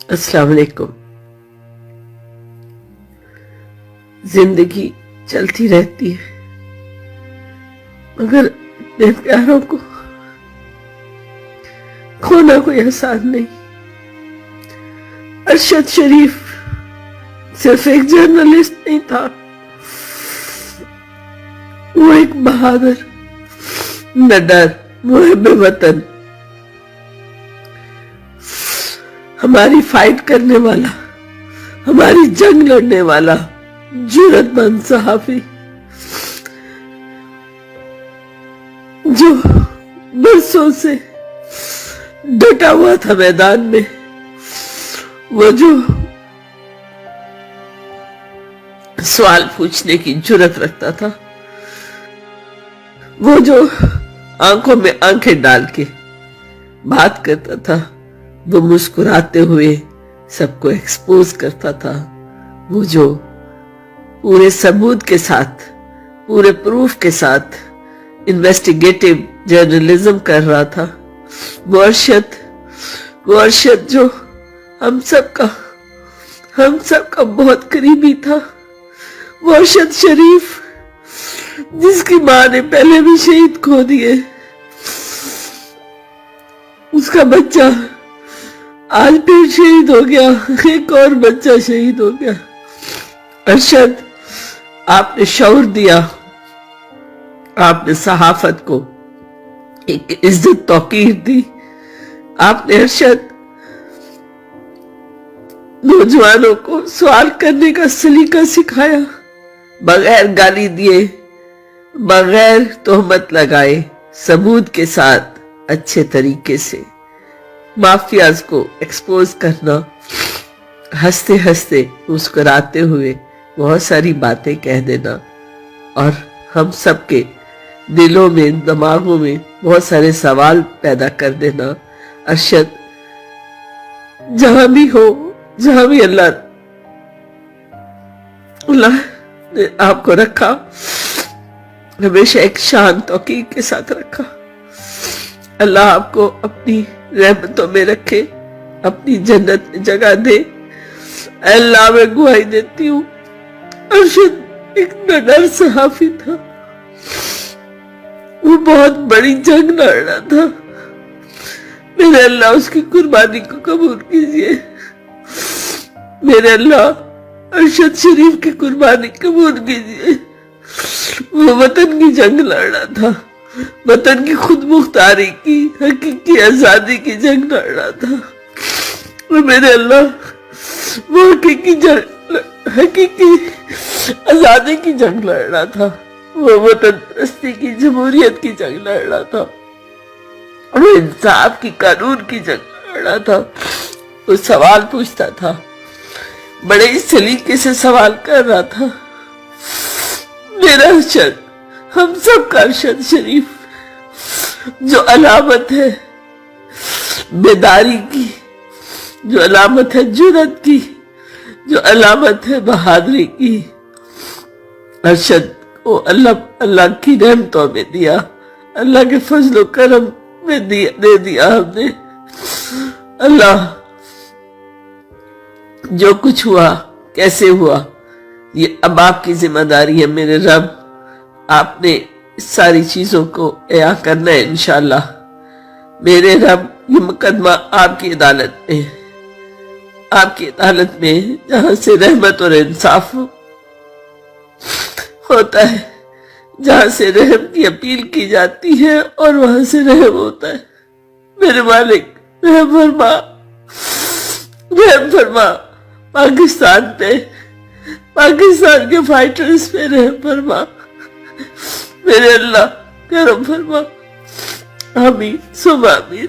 السلام علیکم۔ زندگی چلتی رہتی ہے مگر اپنے پیاروں کو کھونا کوئی آسان نہیں۔ ارشد شریف صرف ایک جرنلسٹ نہیں تھا، وہ ایک بہادر، نڈر، محب وطن، ہماری فائٹ کرنے والا، ہماری جنگ لڑنے والا، جرأت مند صحافی جو برسوں سے ڈٹا ہوا تھا میدان میں، وہ جو سوال پوچھنے کی جرأت رکھتا تھا، وہ جو آنکھوں میں آنکھیں ڈال کے بات کرتا تھا، وہ مسکراتے ہوئے سب کو ایکسپوز کرتا تھا، وہ جو پورے ثبوت کے ساتھ، پورے پروف کے ساتھ انویسٹیگیٹو جرنلزم کر رہا تھا، وہ ارشد جو ہم سب کا بہت قریبی تھا، وہ ارشد شریف جس کی ماں نے پہلے بھی شہید کھو دیے، اس کا بچہ آج پھر شہید ہو گیا، ایک اور بچہ شہید ہو گیا۔ ارشد، آپ نے شعور دیا، آپ نے صحافت کو ایک عزت توقیر دی، آپ نے ارشد نوجوانوں کو سوال کرنے کا سلیقہ سکھایا، بغیر گالی دیے، بغیر تہمت لگائے، ثبوت کے ساتھ اچھے طریقے سے مافیاز کو ایکسپوز کرنا، ہنستے ہنستے مسکراتے ہوئے بہت ساری باتیں کہہ دینا، اور ہم سب کے دلوں میں، دماغوں میں بہت سارے سوال پیدا کر دینا۔ ارشد، جہاں بھی ہو، جہاں بھی اللہ نے آپ کو رکھا، ہمیشہ ایک شان توقیر کے ساتھ رکھا۔ اللہ آپ کو اپنی رحمتوں میں رکھے، اپنی جنت میں جگہ دے۔ اے اللہ، میں گواہی دیتی ہوں، ارشد ایک نڈر صحافی تھا، وہ بہت بڑی جنگ لڑ رہا تھا۔ میرے اللہ اس کی قربانی کو قبول کیجئے، میرے اللہ ارشد شریف کی قربانی قبول کیجئے۔ وہ وطن کی جنگ لڑ رہا تھا، وطن کی خود مختاری کی، حقیقی آزادی کی جنگ لڑ رہا تھا۔ میرے اللہ وہ حقیقی آزادی کی جنگ لڑ رہا تھا، وہ وطن پرستی کی، جمہوریت کی جنگ لڑ رہا تھا، وہ انصاف کی، قانون کی جنگ لڑ رہا تھا۔ وہ سوال پوچھتا تھا، بڑے سلیقے سے سوال کر رہا تھا۔ میرا ارشد، ہم سب کا ارشد شریف، جو علامت ہے بیداری کی، جو علامت ہے جرأت کی، جو علامت ہے بہادری کی، ارشد کو اللہ کی رحمتوں میں دیا، اللہ کے فضل و کرم میں دے دیا ہم نے۔ اللہ، جو کچھ ہوا، کیسے ہوا، یہ اب آپ کی ذمہ داری ہے میرے رب۔ آپ نے اس ساری چیزوں کو احاطہ کرنا ہے انشاءاللہ۔ میرے رب، یہ مقدمہ آپ کی عدالت میں، آپ کی عدالت میں، جہاں سے رحمت اور انصاف ہوتا ہے، جہاں سے رحم کی اپیل کی جاتی ہے اور وہاں سے رحم ہوتا ہے۔ میرے مالک، رحم فرما، رحم فرما پاکستان پہ، پاکستان کے فائٹرز پہ رحم فرما۔ میرے اللہ، کرم فرما۔ آمین ثم آمین۔